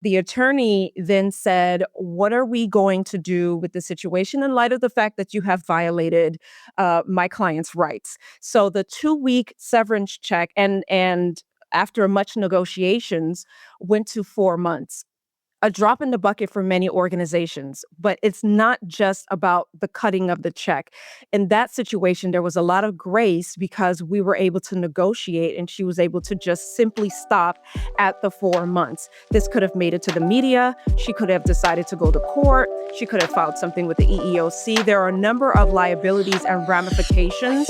The attorney then said, "What are we going to do with the situation in light of the fact that you have violated my client's rights?" So the 2-week severance check and after much negotiations went to 4 months. A drop in the bucket for many organizations, but it's not just about the cutting of the check. In that situation, there was a lot of grace because we were able to negotiate and she was able to just simply stop at the 4 months. This could have made it to the media. She could have decided to go to court. She could have filed something with the EEOC. There are a number of liabilities and ramifications.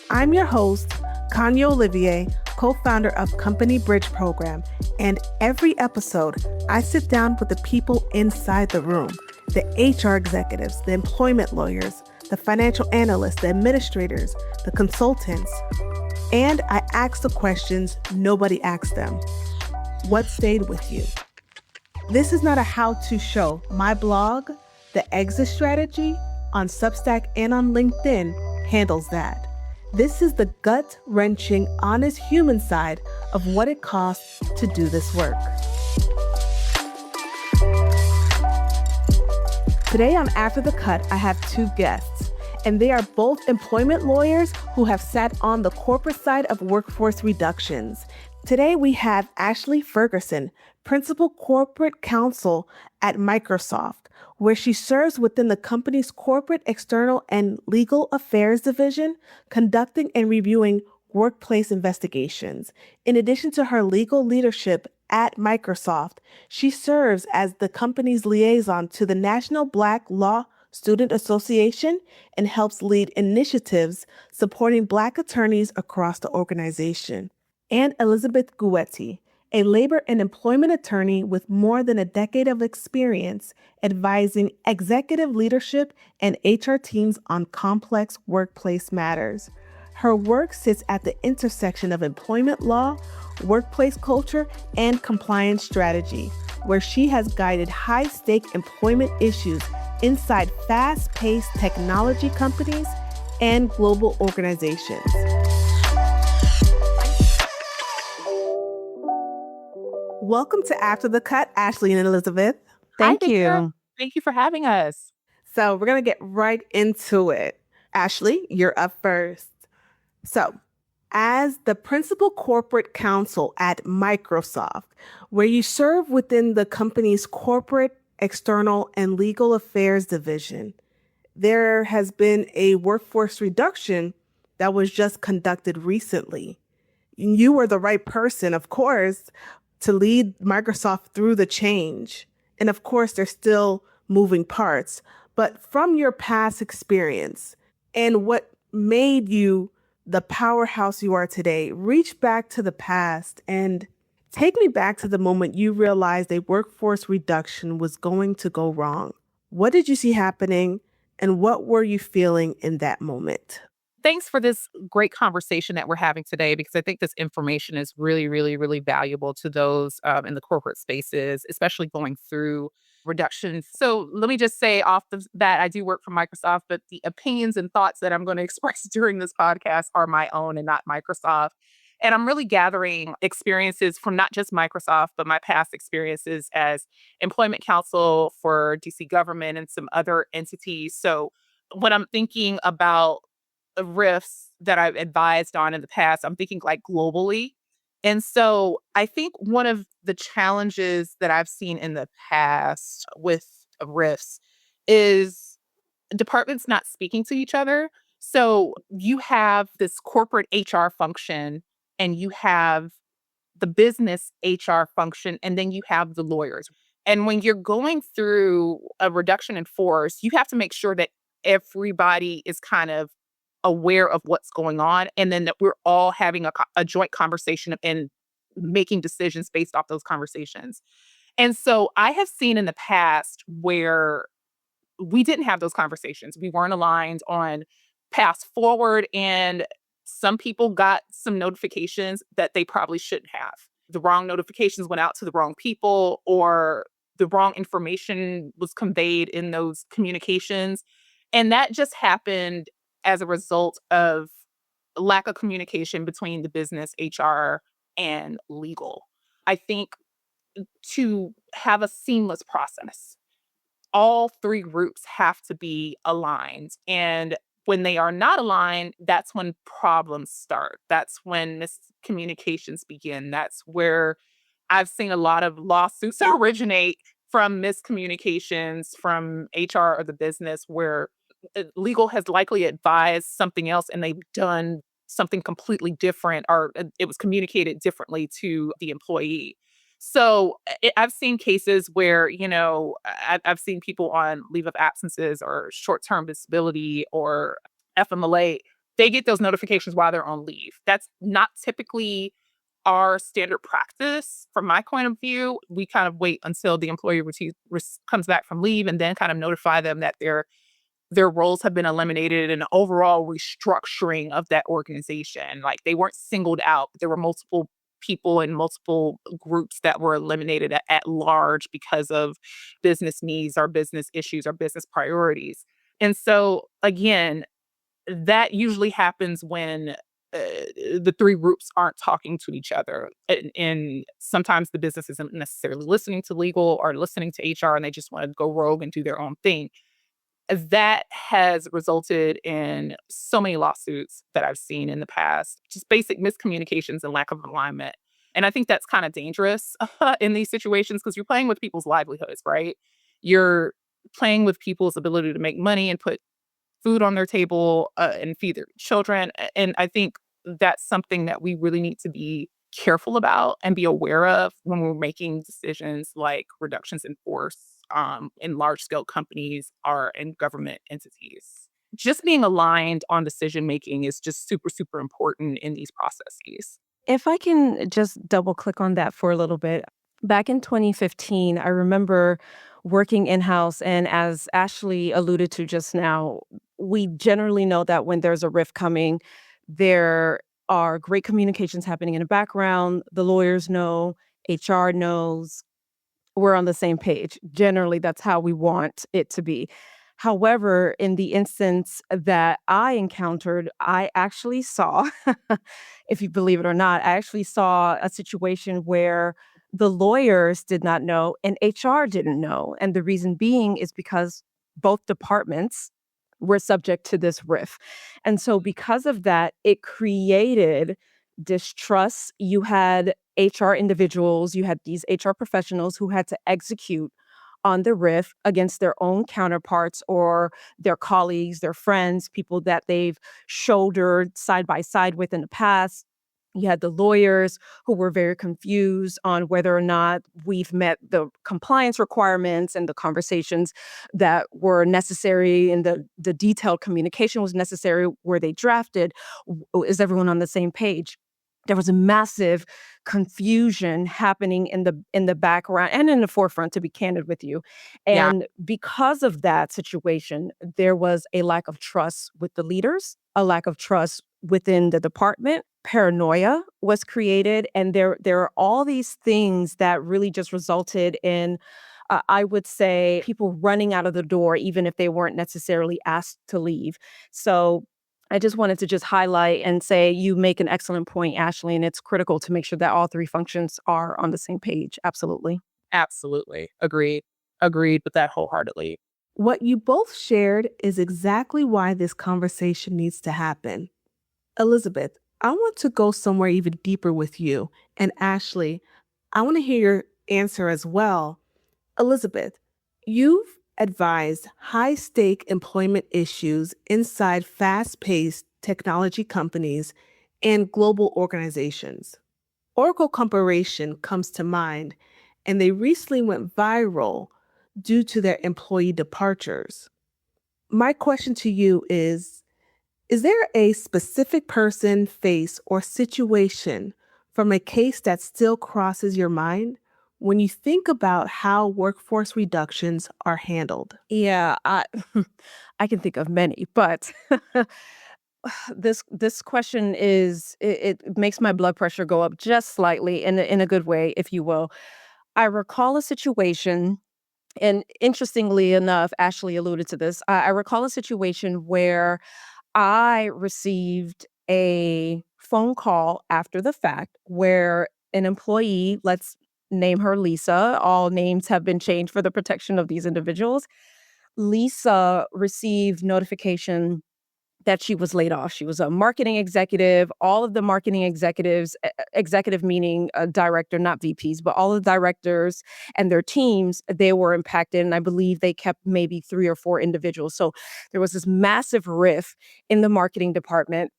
I'm your host, Kanya Olivier, co-founder of Company Bridge Program, and every episode, I sit down with the people inside the room, the HR executives, the employment lawyers, the financial analysts, the administrators, the consultants, and I ask the questions nobody asked them. What stayed with you? This is not a how-to show. My blog, The Exit Strategy, on Substack and on LinkedIn handles that. This is the gut-wrenching, honest human side of what it costs to do this work. Today on After the Cut, I have 2 guests, and they are both employment lawyers who have sat on the corporate side of workforce reductions. Today we have Ashlei Ferguson, Principal Corporate Counsel at Microsoft, where she serves within the company's corporate, external, and legal affairs division, conducting and reviewing workplace investigations. In addition to her legal leadership at Microsoft, she serves as the company's liaison to the National Black Law Student Association and helps lead initiatives supporting Black attorneys across the organization. And Elizabeth Gouéti, a labor and employment attorney with more than a decade of experience advising executive leadership and HR teams on complex workplace matters. Her work sits at the intersection of employment law, workplace culture, and compliance strategy, where she has guided high-stake employment issues inside fast-paced technology companies and global organizations. Welcome to After the Cut, Ashlei and Elizabeth. Thank Hi you. there. Thank you for having us. So we're going to get right into it. Ashlei, you're up first. So, as the Principal Corporate Counsel at Microsoft, where you serve within the company's corporate, external, and legal affairs division, there has been a workforce reduction that was just conducted recently. You were the right person, of course, to lead Microsoft through the change. And of course, there's still moving parts. But from your past experience and what made you the powerhouse you are today, reach back to the past and take me back to the moment you realized a workforce reduction was going to go wrong. What did you see happening and what were you feeling in that moment? Thanks for this great conversation that we're having today, because I think this information is really, really, really valuable to those in the corporate spaces, especially going through reductions. So let me just say off the bat, I do work for Microsoft, but the opinions and thoughts that I'm going to express during this podcast are my own and not Microsoft. And I'm really gathering experiences from not just Microsoft, but my past experiences as employment counsel for DC government and some other entities. So when I'm thinking about risks that I've advised on in the past, I'm thinking like globally. And so I think one of the challenges that I've seen in the past with risks is departments not speaking to each other. So you have this corporate HR function and you have the business HR function, and then you have the lawyers. And when you're going through a reduction in force, you have to make sure that everybody is kind of aware of what's going on, and then that we're all having a joint conversation and making decisions based off those conversations. And so I have seen in the past where we didn't have those conversations. We weren't aligned on paths forward, and some people got some notifications that they probably shouldn't have. The wrong notifications went out to the wrong people, or the wrong information was conveyed in those communications. And that just happened as a result of lack of communication between the business, HR, and legal. I think to have a seamless process, all three groups have to be aligned. And when they are not aligned, that's when problems start. That's when miscommunications begin. That's where I've seen a lot of lawsuits originate from miscommunications from HR or the business where legal has likely advised something else and they've done something completely different or it was communicated differently to the employee. So I've seen cases where, I've seen people on leave of absences or short term disability or FMLA. They get those notifications while they're on leave. That's not typically our standard practice. From my point of view, we kind of wait until the employee comes back from leave and then kind of notify them that their roles have been eliminated and overall restructuring of that organization. Like they weren't singled out. There were multiple people and multiple groups that were eliminated at large because of business needs or business issues or business priorities. And so again, that usually happens when the three groups aren't talking to each other. And sometimes the business isn't necessarily listening to legal or listening to HR and they just want to go rogue and do their own thing. That has resulted in so many lawsuits that I've seen in the past, just basic miscommunications and lack of alignment. And I think that's kind of dangerous in these situations because you're playing with people's livelihoods, right? You're playing with people's ability to make money and put food on their table and feed their children. And I think that's something that we really need to be careful about and be aware of when we're making decisions like reductions in force in large scale companies or in government entities. Just being aligned on decision making is just super, super important in these processes. If I can just double click on that for a little bit. Back in 2015, I remember working in house, and as Ashley alluded to just now, we generally know that when there's a rift coming, there are great communications happening in the background. The lawyers know, HR knows, we're on the same page. Generally, that's how we want it to be. However, in the instance that I encountered, I actually saw, if you believe it or not, I actually saw a situation where the lawyers did not know and HR didn't know. And the reason being is because both departments were subject to this riff. And so, because of that, it created distrust. You had HR individuals, you had these HR professionals who had to execute on the riff against their own counterparts or their colleagues, their friends, people that they've shouldered side by side with in the past. You had the lawyers who were very confused on whether or not we've met the compliance requirements and the conversations that were necessary and the detailed communication was necessary. Were they drafted? Is everyone on the same page? There was a massive confusion happening in the background and in the forefront, to be candid with you. Yeah. And because of that situation, there was a lack of trust with the leaders, a lack of trust within the department. Paranoia was created, and there are all these things that really just resulted in, I would say, people running out of the door, even if they weren't necessarily asked to leave. So I just wanted to just highlight and say you make an excellent point, Ashley, and it's critical to make sure that all three functions are on the same page. Absolutely. Absolutely. Agreed. Agreed with that wholeheartedly. What you both shared is exactly why this conversation needs to happen. Elizabeth, I want to go somewhere even deeper with you. And Ashley, I want to hear your answer as well. Elizabeth, you've advised high stake employment issues inside fast paced technology companies and global organizations. Oracle Corporation comes to mind, and they recently went viral due to their employee departures. My question to you is there a specific person, face, or situation from a case that still crosses your mind when you think about how workforce reductions are handled? Yeah, I can think of many, but this question it makes my blood pressure go up just slightly in a good way, if you will. I recall a situation, and interestingly enough, Ashley alluded to this. I recall a situation where I received a phone call after the fact where an employee, let's name her Lisa, all names have been changed for the protection of these individuals. Lisa received notification that she was laid off. She was a marketing executive. All of the marketing executives, executive meaning a director, not VPs, but all of the directors and their teams, they were impacted. And I believe they kept maybe 3 or 4 individuals. So there was this massive rift in the marketing department.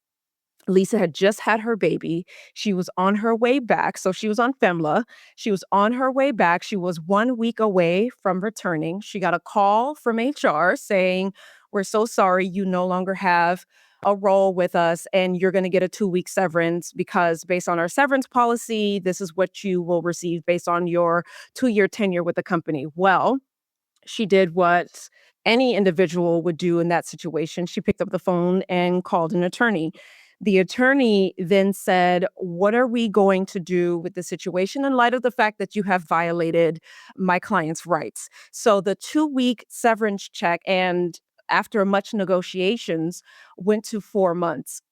Lisa had just had her baby. She was on her way back. So she was on FEMLA. She was on her way back. She was 1 week away from returning. She got a call from HR saying, "We're so sorry, you no longer have a role with us, and you're going to get a 2 week severance because, based on our severance policy, this is what you will receive based on your 2 year tenure with the company." Well, she did what any individual would do in that situation. She picked up the phone and called an attorney. The attorney then said, "What are we going to do with the situation in light of the fact that you have violated my client's rights?" So the 2 week severance check, and after much negotiations, went to 4 months.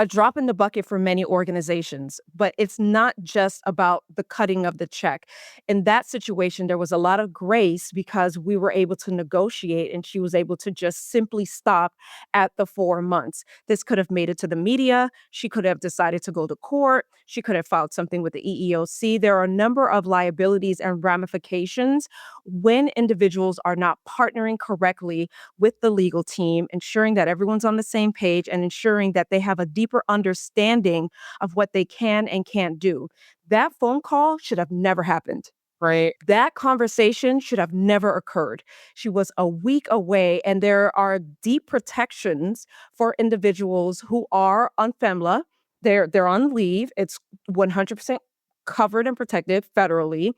A drop in the bucket for many organizations, but it's not just about the cutting of the check. In that situation, there was a lot of grace because we were able to negotiate and she was able to just simply stop at the 4 months. This could have made it to the media. She could have decided to go to court. She could have filed something with the EEOC. There are a number of liabilities and ramifications when individuals are not partnering correctly with the legal team, ensuring that everyone's on the same page and ensuring that they have a deeper understanding of what they can and can't do. That phone call should have never happened. Right. That conversation should have never occurred. She was a week away, and there are deep protections for individuals who are on FEMLA. They're on leave. It's 100% covered and protected federally.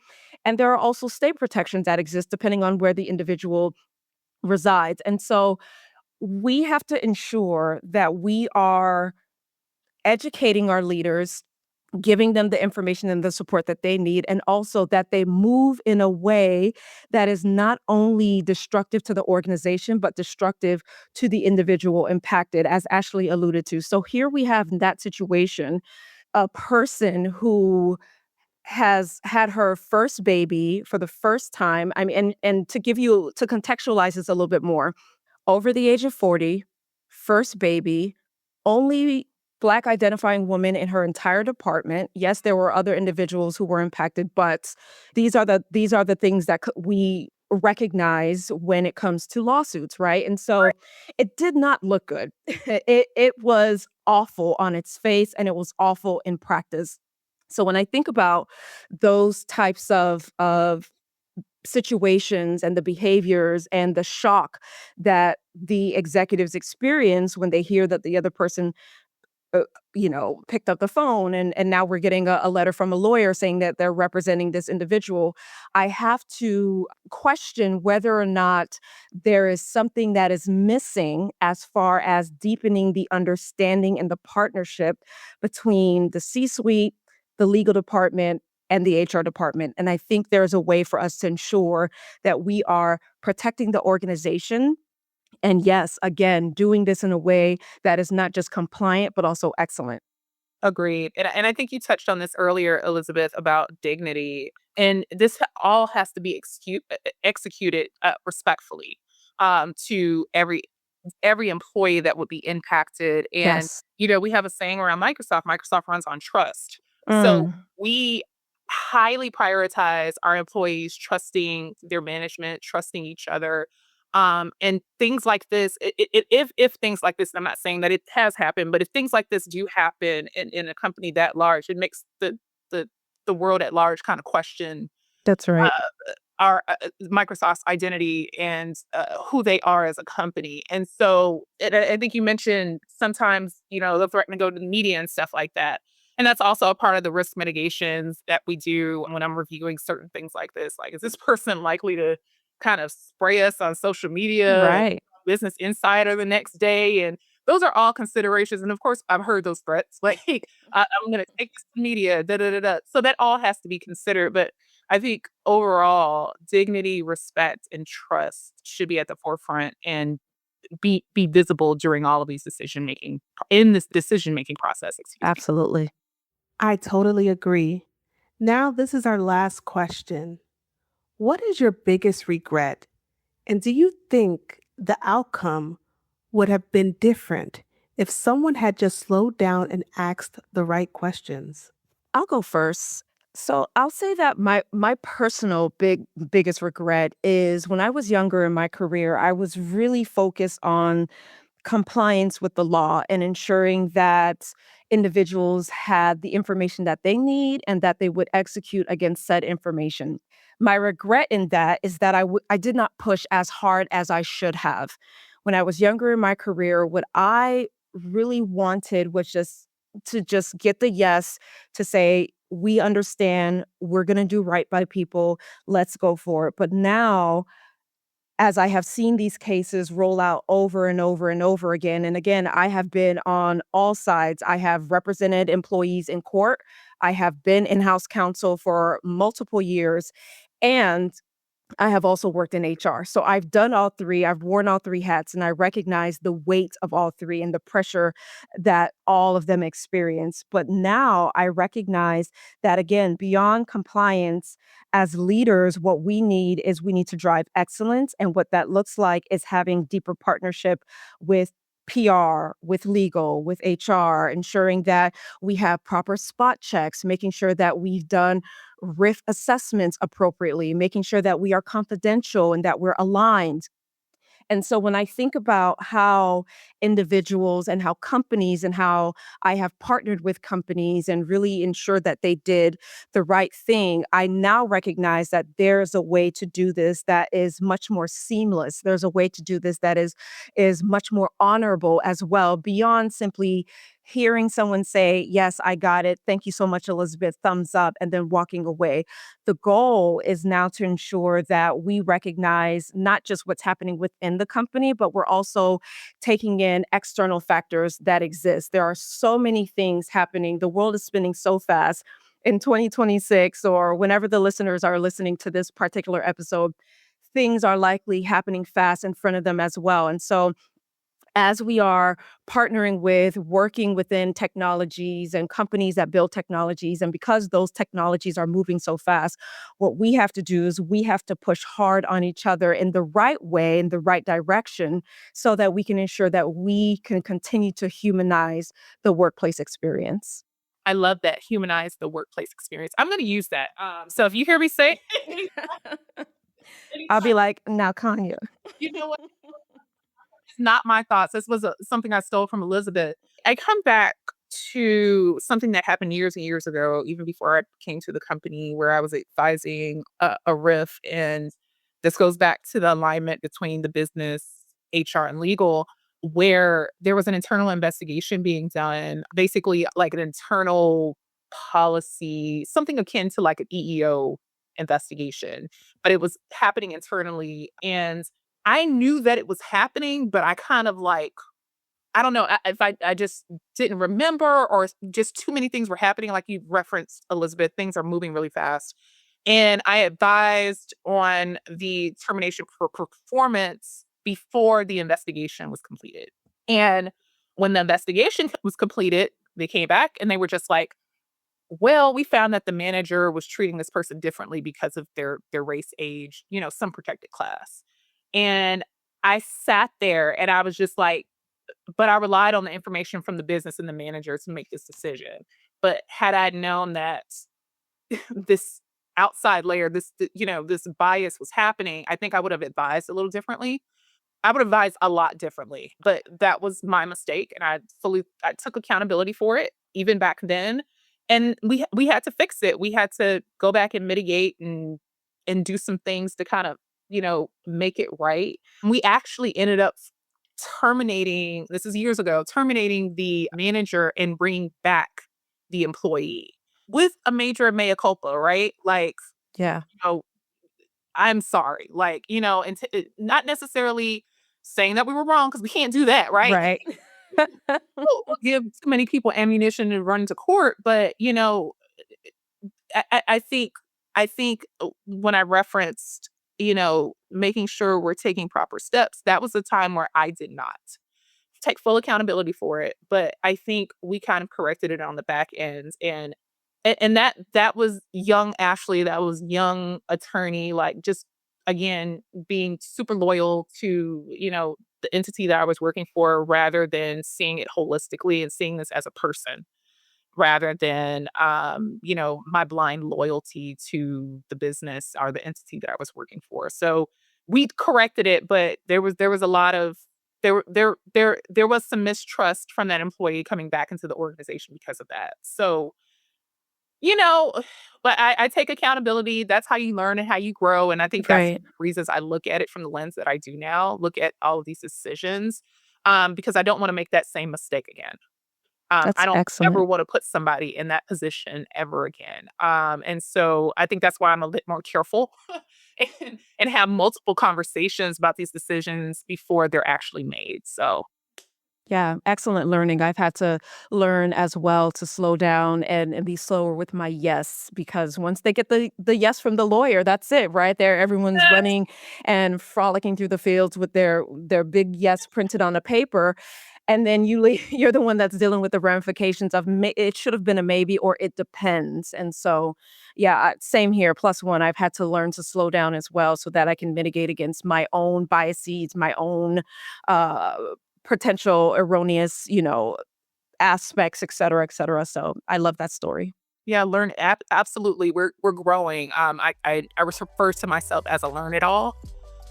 And there are also state protections that exist depending on where the individual resides. And so we have to ensure that we are educating our leaders, giving them the information and the support that they need, and also that they move in a way that is not only destructive to the organization, but destructive to the individual impacted, as Ashley alluded to. So here we have in that situation a person who has had her first baby for the first time. I mean, and to contextualize this a little bit more, over the age of 40, first baby, only Black identifying woman in her entire department. Yes, there were other individuals who were impacted, but these are the things that we recognize when it comes to lawsuits, right? And so it did not look good. It was awful on its face and it was awful in practice. So when I think about those types of situations and the behaviors and the shock that the executives experience when they hear that the other person uh, picked up the phone, and now we're getting a letter from a lawyer saying that they're representing this individual. I have to question whether or not there is something that is missing as far as deepening the understanding and the partnership between the C-suite, the legal department, and the HR department. And I think there's a way for us to ensure that we are protecting the organization. And yes, again, doing this in a way that is not just compliant, but also excellent. Agreed. And I think you touched on this earlier, Elizabeth, about dignity. And this all has to be executed respectfully to every employee that would be impacted. And, Yes. we have a saying around Microsoft. Microsoft runs on trust. So Mm, we highly prioritize our employees trusting their management, trusting each other. And things like this, if things like this, I'm not saying that it has happened, but if things like this do happen in a company that large, it makes the the world at large kind of question that's right. our Microsoft's identity and who they are as a company. And so I think you mentioned sometimes, they'll threaten to go to the media and stuff like that. And that's also a part of the risk mitigations that we do when I'm reviewing certain things like this. Like, is this person likely to kind of spray us on social media and Right. Business Insider the next day? And those are all considerations. And of course, I've heard those threats, like, I'm going to take this to media, da da da da. So that all has to be considered. But I think overall, dignity, respect, and trust should be at the forefront. And be visible during all of these decision making in this decision making process. Excuse me. Absolutely. I totally agree. Now, this is our last question. What is your biggest regret? And do you think the outcome would have been different if someone had just slowed down and asked the right questions? I'll go first. So I'll say that my personal biggest regret is when I was younger in my career, I was really focused on compliance with the law and ensuring that individuals had the information that they need and that they would execute against said information. My regret in that is that I did not push as hard as I should have. When I was younger in my career, what I really wanted was just get the yes, to say, we understand, we're going to do right by people, let's go for it. But now, as I have seen these cases roll out over and over and over again, and again, I have been on all sides. I have represented employees in court. I have been in-house counsel for multiple years, and I have also worked in HR. So I've done all three. I've worn all three hats, and I recognize the weight of all three and the pressure that all of them experience. But now I recognize that, again, beyond compliance, as leaders, what we need to drive excellence. And what that looks like is having deeper partnership with PR, with legal, with HR, ensuring that we have proper spot checks, making sure that we've done risk assessments appropriately, making sure that we are confidential and that we're aligned. And so when I think about how individuals and how companies and how I have partnered with companies and really ensured that they did the right thing, I now recognize that there's a way to do this that is much more seamless. There's a way to do this that is much more honorable as well, beyond simply hearing someone say, "Yes, I got it. Thank you so much, Elizabeth. Thumbs up," and then walking away. The goal is now to ensure that we recognize not just what's happening within the company, but we're also taking in external factors that exist. There are so many things happening. The world is spinning so fast. In 2026, or whenever the listeners are listening to this particular episode, things are likely happening fast in front of them as well. And so as we are partnering with working within technologies and companies that build technologies, and because those technologies are moving so fast, what we have to do is we have to push hard on each other in the right way, in the right direction, so that we can ensure that we can continue to humanize the workplace experience. I love that, humanize the workplace experience. I'm going to use that. So if you hear me say I'll be anytime, like, now, Kanya. you know what? It's not my thoughts. This was something I stole from Elizabeth. I come back to something that happened years and years ago, even before I came to the company, where I was advising a RIF. And this goes back to the alignment between the business, HR, and legal, where there was an internal investigation being done, basically like an internal policy, something akin to like an EEO investigation, but it was happening internally. And I knew that it was happening, but I kind of like, I don't know if I just didn't remember, or just too many things were happening. Like you referenced, Elizabeth, things are moving really fast. And I advised on the termination for performance before the investigation was completed. And when the investigation was completed, they came back and they were just like, well, we found that the manager was treating this person differently because of their race, age, some protected class. And I sat there and I was just like, but I relied on the information from the business and the manager to make this decision. But had I known that this outside layer, this bias was happening, I think I would have advised a little differently. I would advise a lot differently, but that was my mistake, and I took accountability for it even back then, and we had to fix it. We had to go back and mitigate and do some things to kind of, make it right. We actually ended up terminating, this is years ago, terminating the manager and bringing back the employee with a major mea culpa, right? Like, Yeah, you know, I'm sorry. Like, and not necessarily saying that we were wrong, because we can't do that, right? right. We'll give too many people ammunition to run to court, but I think when I referenced making sure we're taking proper steps. That was a time where I did not take full accountability for it, but I think we kind of corrected it on the back end. And that was young Ashley, that was young attorney, like, just again being super loyal to, the entity that I was working for, rather than seeing it holistically and seeing this as a person, rather than my blind loyalty to the business or the entity that I was working for. So we corrected it, but there was a lot of there was some mistrust from that employee coming back into the organization because of that. So, you know, but I take accountability. That's how you learn and how you grow. And I think that's Right. the reasons I look at it from the lens that I do now, look at all of these decisions, because I don't want to make that same mistake again. I That's don't ever excellent. want to put somebody in that position ever again. And so I think that's why I'm a bit more careful and have multiple conversations about these decisions before they're actually made. So, Yeah, excellent learning. I've had to learn as well to slow down and be slower with my yes, because once they get the yes from the lawyer, that's it, right there. Everyone's yes, running and frolicking through the fields with their big yes printed on a paper, and then you're the one that's dealing with the ramifications of it should have been a maybe or it depends. And so, yeah, same here. Plus one, I've had to learn to slow down as well so that I can mitigate against my own biases, my own uh potential erroneous, aspects, et cetera, et cetera. So I love that story. yeah, learn absolutely. We're growing. I refer to myself as a learn it all.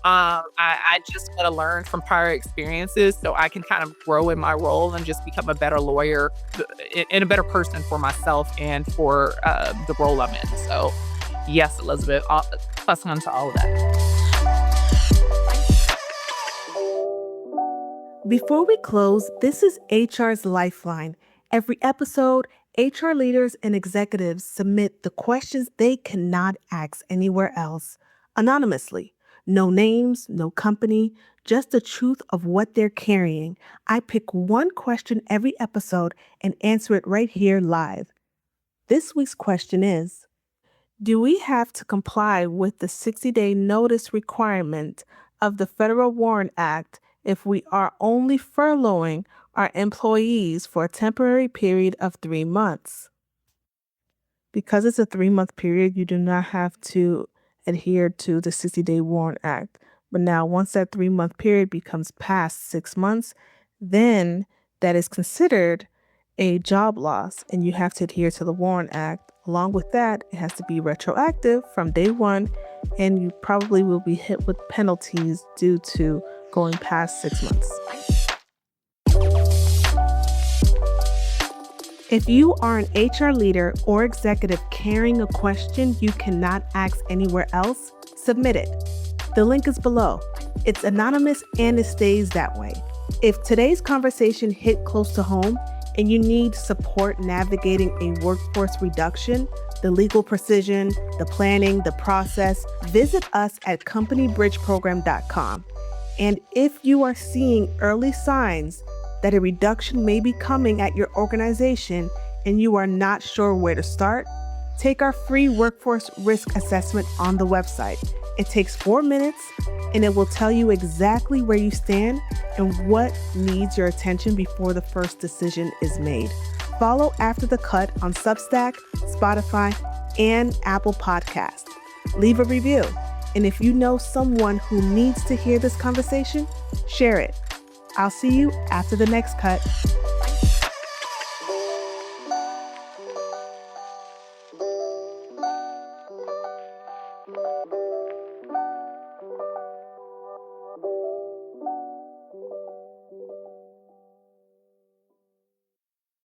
I just want to learn from prior experiences so I can kind of grow in my role and just become a better lawyer and a better person for myself and for the role I'm in. So, yes, Elizabeth, plus one to all of that. Before we close, this is HR's Lifeline. Every episode, HR leaders and executives submit the questions they cannot ask anywhere else, anonymously. No names, no company, just the truth of what they're carrying. I pick one question every episode and answer it right here live. This week's question is: do we have to comply with the 60-day notice requirement of the Federal Warrant Act if we are only furloughing our employees for a temporary period of 3 months? Because it's a 3-month period, you do not have to adhere to the 60-day Warrant Act. But now, once that 3-month period becomes past 6 months, then that is considered a job loss and you have to adhere to the Warrant Act. Along with that, it has to be retroactive from day one, and you probably will be hit with penalties due to going past 6 months. If you are an HR leader or executive carrying a question you cannot ask anywhere else, submit it. The link is below. It's anonymous and it stays that way. If today's conversation hit close to home and you need support navigating a workforce reduction, the legal precision, the planning, the process, visit us at companybridgeprogram.com. And if you are seeing early signs that a reduction may be coming at your organization and you are not sure where to start, take our free workforce risk assessment on the website. It takes 4 minutes and it will tell you exactly where you stand and what needs your attention before the first decision is made. Follow After the Cut on Substack, Spotify, and Apple Podcasts. Leave a review. And if you know someone who needs to hear this conversation, share it. I'll see you after the next cut.